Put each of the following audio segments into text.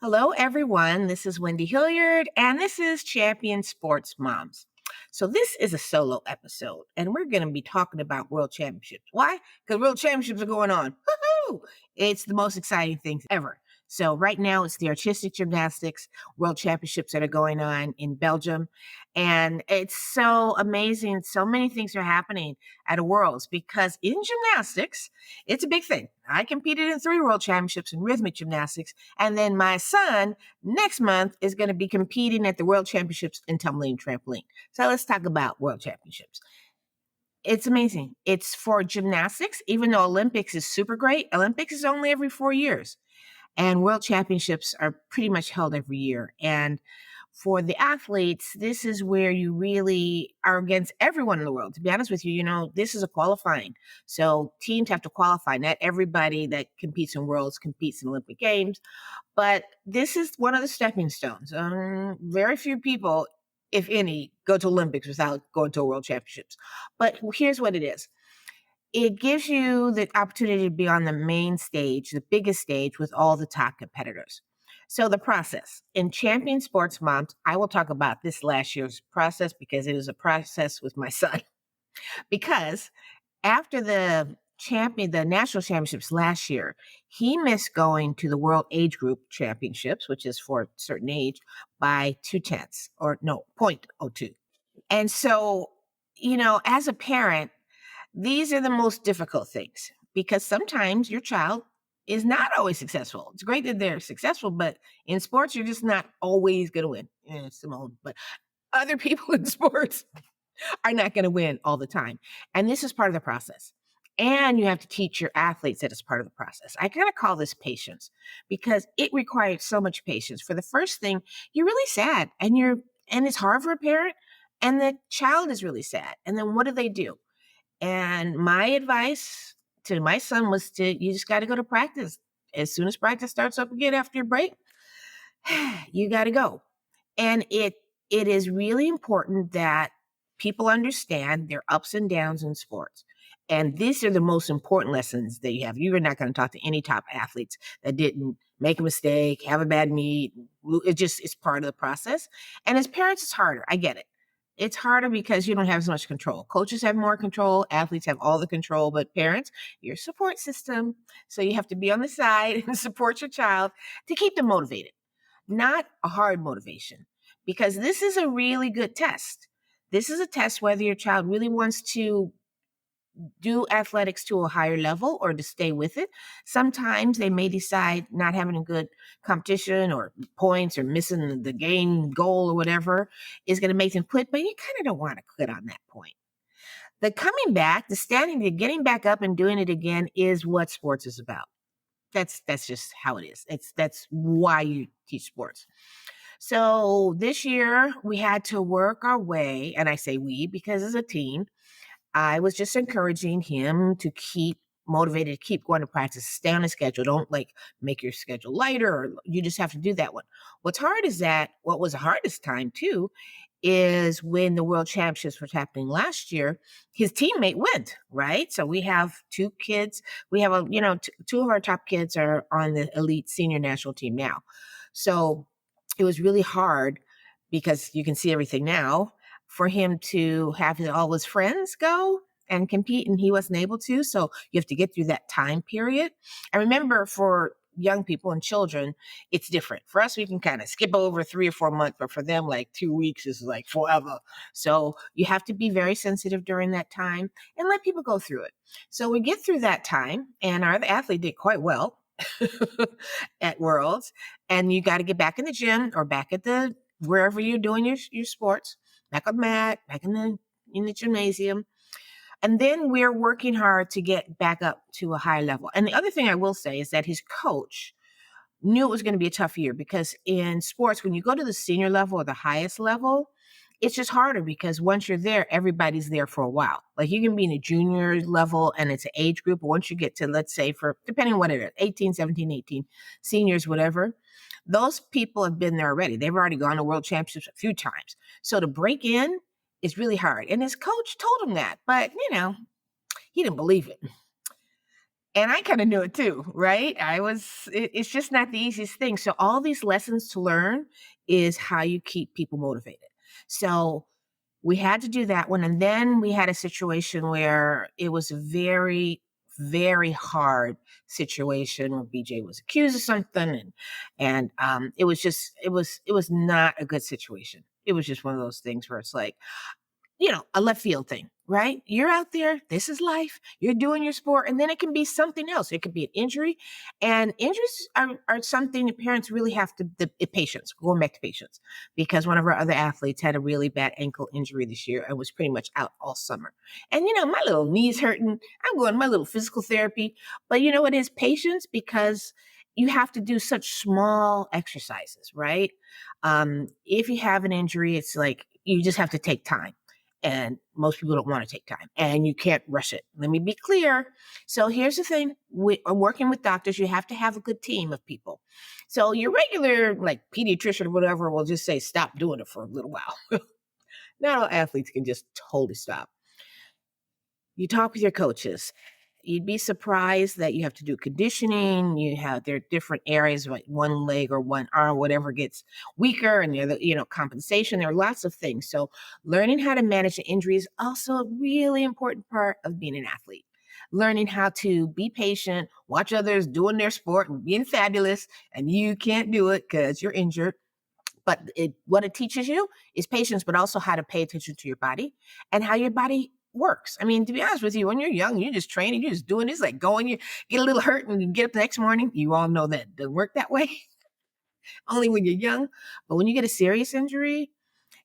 Hello, everyone. This is Wendy Hilliard, and this is Champion Sports Moms. So, this is a solo episode, and we're going to be talking about World Championships. Why? Because World Championships are going on. Woohoo! It's the most exciting thing ever. So, right now, it's the artistic gymnastics World Championships that are going on in Belgium. And it's so amazing. So many things are happening at a Worlds because in gymnastics, it's a big thing. I competed in 3 World Championships in rhythmic gymnastics. And then my son next month is going to be competing at the World Championships in tumbling and trampoline. So let's talk about World Championships. It's amazing. It's for gymnastics, even though Olympics is super great. Olympics is only every 4 years. And World Championships are pretty much held every year. And for the athletes, this is where you really are against everyone in the world. To be honest with you, this is a qualifying. So teams have to qualify. Not everybody that competes in Worlds competes in Olympic Games, but this is one of the stepping stones. Very few people, if any, go to Olympics without going to World Championships. But here's what it is. It gives you the opportunity to be on the main stage, the biggest stage with all the top competitors. So the process in Champion Sports Moms, I will talk about this last year's process because it is a process with my son. Because after the national championships last year, he missed going to the World Age Group Championships, which is for a certain age, by 0.2, or no, 0.02. And so, as a parent, these are the most difficult things because sometimes your child is not always successful. It's great that they're successful, but in sports, you're just not always going to win. Simone, but other people in sports are not going to win all the time. And this is part of the process. And you have to teach your athletes that it's part of the process. I kind of call this patience because it requires so much patience. For the first thing, you're really sad and it's hard for a parent, and the child is really sad. And then what do? And my advice to my son was you just got to go to practice. As soon as practice starts up again after your break, you got to go. And it is really important that people understand their ups and downs in sports. And these are the most important lessons that you have. You're not going to talk to any top athletes that didn't make a mistake, have a bad meet. It's part of the process. And as parents, it's harder. I get it. It's harder because you don't have as much control. Coaches have more control. Athletes have all the control, but parents, your support system. So you have to be on the side and support your child to keep them motivated, not a hard motivation, because this is a really good test. This is a test whether your child really wants to do athletics to a higher level or to stay with it. Sometimes they may decide not having a good competition or points or missing the game goal or whatever is going to make them quit, but you kind of don't want to quit on that point. The coming back, the getting back up and doing it again is what sports is about. That's just how it is. That's why you teach sports. So this year we had to work our way, and I say we because as a team, I was just encouraging him to keep motivated, keep going to practice, stay on a schedule. Don't make your schedule lighter, or you just have to do that one. What's hard is that what was the hardest time too is when the World Championships were happening last year, his teammate went, right? So we have 2 kids. We have 2 of our top kids are on the elite senior national team now. So it was really hard because you can see everything now for him to have all his friends go and compete, and he wasn't able to. So you have to get through that time period. I remember for young people and children, it's different. For us, we can kind of skip over 3 or 4 months, but for them, 2 weeks is forever. So you have to be very sensitive during that time and let people go through it. So we get through that time, and our athlete did quite well at Worlds, and you got to get back in the gym or back at wherever you're doing your sports, back on the mat, back in the gymnasium. And then we're working hard to get back up to a high level. And the other thing I will say is that his coach knew it was going to be a tough year because in sports, when you go to the senior level or the highest level, it's just harder because once you're there, everybody's there for a while. You can be in a junior level and it's an age group. But once you get to, let's say, depending on what it is, 18, 17, 18, seniors, whatever, those people have been there already. They've already gone to World Championships a few times. So to break in is really hard. And his coach told him that, but he didn't believe it. And I kind of knew it too, right? It's just not the easiest thing. So, all these lessons to learn is how you keep people motivated. So, we had to do that one. And then we had a situation where it was a very, very hard situation where BJ was accused of something. And it was not a good situation. It was just one of those things where it's like, a left field thing, right? You're out there, this is life, you're doing your sport, and then it can be something else. It could be an injury. And injuries are something that parents really have to, patience, going back to patience, because one of our other athletes had a really bad ankle injury this year and was pretty much out all summer. And, my little knee's hurting. I'm going to my little physical therapy. But you know what is patience? Because you have to do such small exercises, right? If you have an injury, it's like you just have to take time. And most people don't want to take time, and you can't rush it. Let me be clear. So here's the thing. Working with doctors, you have to have a good team of people. So your regular, like, pediatrician or whatever will just say, stop doing it for a little while. Not all athletes can just totally stop. You talk with your coaches. You'd be surprised that you have to do conditioning. There are different areas, like one leg or one arm, whatever gets weaker, and the other, compensation. There are lots of things. So learning how to manage the injury is also a really important part of being an athlete. Learning how to be patient, watch others doing their sport and being fabulous, and you can't do it because you're injured. But what it teaches you is patience, but also how to pay attention to your body and how your body works. I mean, to be honest with you, when you're young, you're just training, you're just doing this, like going, you get a little hurt and you get up the next morning. You all know that it doesn't work that way, only when you're young. But when you get a serious injury,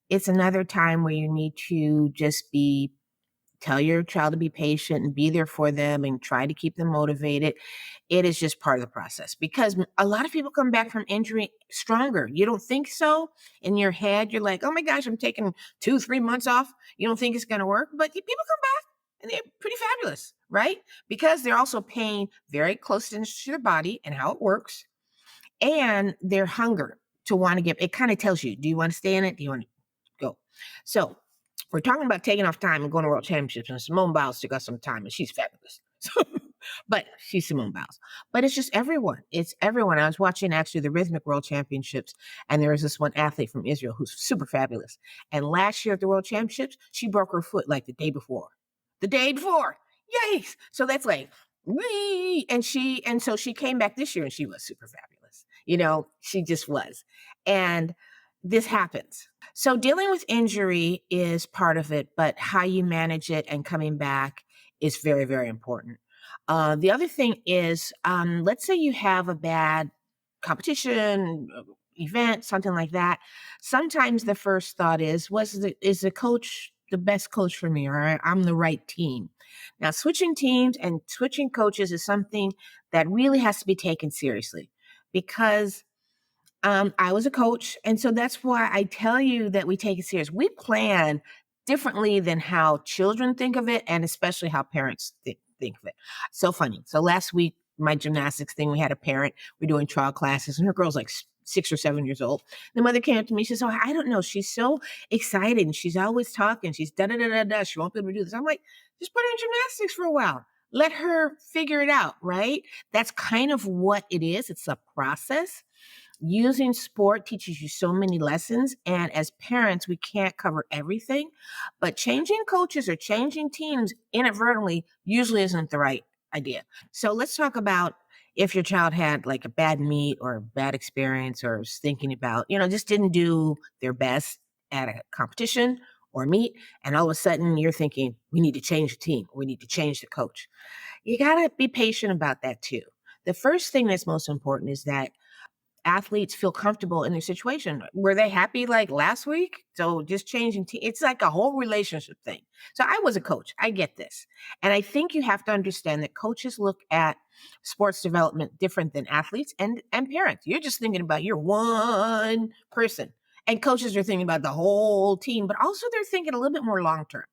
it's another time where you need to just tell your child to be patient and be there for them and try to keep them motivated. It is just part of the process, because a lot of people come back from injury stronger. You don't think so? In your head, you're like, oh my gosh, I'm taking 2-3 months off. You don't think it's going to work, but people come back and they're pretty fabulous, right? Because they're also paying very close attention to their body and how it works, and their hunger to want to get, it kind of tells you, do you want to stay in it? Do you want to go? So we're talking about taking off time and going to world championships, and Simone Biles took us some time, and she's fabulous. But she's Simone Biles. But it's just everyone. It's everyone. I was watching actually the rhythmic world championships, and there was this one athlete from Israel who's super fabulous. And last year at the world championships, she broke her foot like the day before. The day before. Yikes. So that's like, wee. And so she came back this year and she was super fabulous. She just was. And this happens. So dealing with injury is part of it, but how you manage it and coming back is very, very important. The other thing is, let's say you have a bad competition, event, something like that. Sometimes the first thought is the coach the best coach for me, or I'm the right team? Now, switching teams and switching coaches is something that really has to be taken seriously, because I was a coach, and so that's why I tell you that we take it serious. We plan differently than how children think of it, and especially how parents think of it. So funny. So last week, my gymnastics thing, we had a parent, we're doing trial classes, and her girl's like 6 or 7 years old. The mother came up to me, she says, oh, I don't know, she's so excited, and she's always talking, she's da-da-da-da-da, she won't be able to do this. I'm like, just put her in gymnastics for a while. Let her figure it out, right? That's kind of what it is. It's a process. Using sport teaches you so many lessons, and as parents, we can't cover everything, but changing coaches or changing teams inadvertently usually isn't the right idea. So let's talk about if your child had like a bad meet or a bad experience, or was thinking about, just didn't do their best at a competition or meet, and all of a sudden you're thinking, we need to change the team, we need to change the coach. You got to be patient about that too. The first thing that's most important is that athletes feel comfortable in their situation. Were they happy like last week? So just changing it's like a whole relationship thing. So I was a coach. I get this. And I think you have to understand that coaches look at sports development different than athletes and parents. You're just thinking about your one person. And coaches are thinking about the whole team, but also they're thinking a little bit more long term.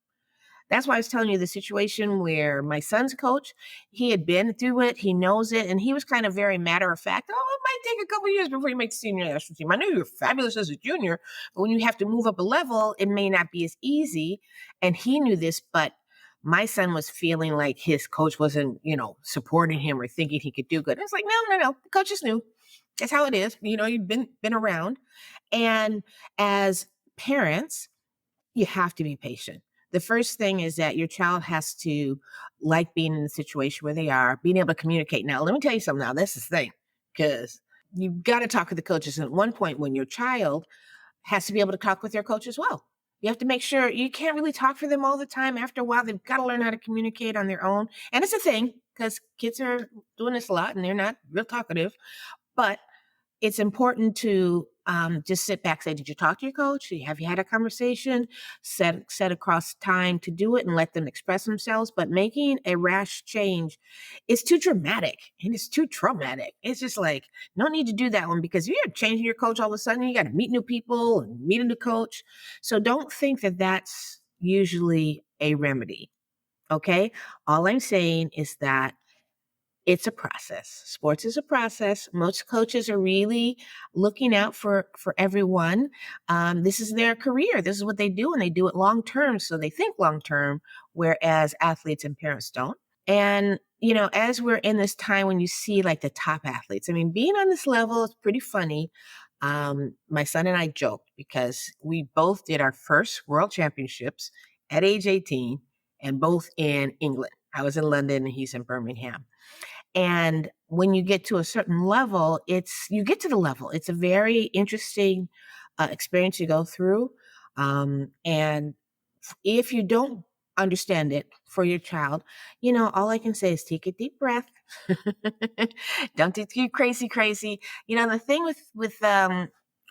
That's why I was telling you the situation where my son's coach, he had been through it, he knows it, and he was kind of very matter of fact. Oh, it might take a couple of years before you make the senior national team. I know you're fabulous as a junior, but when you have to move up a level, it may not be as easy. And he knew this, but my son was feeling like his coach wasn't, supporting him or thinking he could do good. It's like, no. The coach is new. That's how it is. You've been around. And as parents, you have to be patient. The first thing is that your child has to like being in the situation where they are, being able to communicate. Now, let me tell you something now. This is the thing, because you've got to talk with the coaches. And at one point, when your child has to be able to talk with their coach as well. You have to make sure you can't really talk for them all the time. After a while, they've got to learn how to communicate on their own. And it's a thing because kids are doing this a lot and they're not real talkative. But it's important to just sit back, say, did you talk to your coach? Have you had a conversation? Set across time to do it and let them express themselves. But making a rash change is too dramatic and it's too traumatic. It's just like, no need to do that one, because if you're changing your coach all of a sudden, you got to meet new people and meet a new coach. So don't think that that's usually a remedy. Okay. All I'm saying is that it's a process. Sports is a process. Most coaches are really looking out for everyone. This is their career. This is what they do, and they do it long term. So they think long term, whereas athletes and parents don't. And, as we're in this time when you see like the top athletes, I mean, being on this level is pretty funny. My son and I joked because we both did our first world championships at age 18 and both in England. I was in London and he's in Birmingham. And when you get to a certain level, you get to the level. It's a very interesting experience you go through. And if you don't understand it for your child, all I can say is take a deep breath. Don't get too crazy. The thing with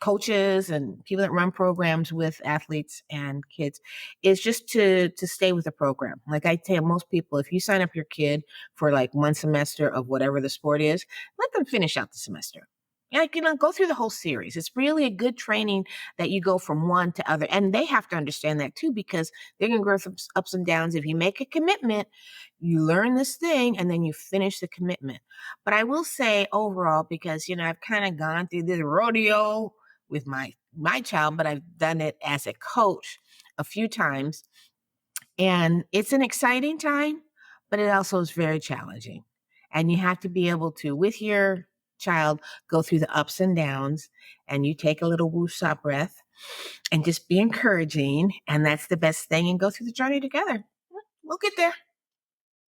coaches and people that run programs with athletes and kids is just to stay with the program. Like I tell most people, if you sign up your kid for like one semester of whatever the sport is, let them finish out the semester. Like, go through the whole series. It's really a good training that you go from one to other. And they have to understand that too, because they're going to go through ups and downs. If you make a commitment, you learn this thing and then you finish the commitment. But I will say overall, because, I've kind of gone through this rodeo with my child, but I've done it as a coach a few times. And it's an exciting time, but it also is very challenging. And you have to be able to, with your child, go through the ups and downs, and you take a little woosah breath and just be encouraging. And that's the best thing, and go through the journey together. We'll get there.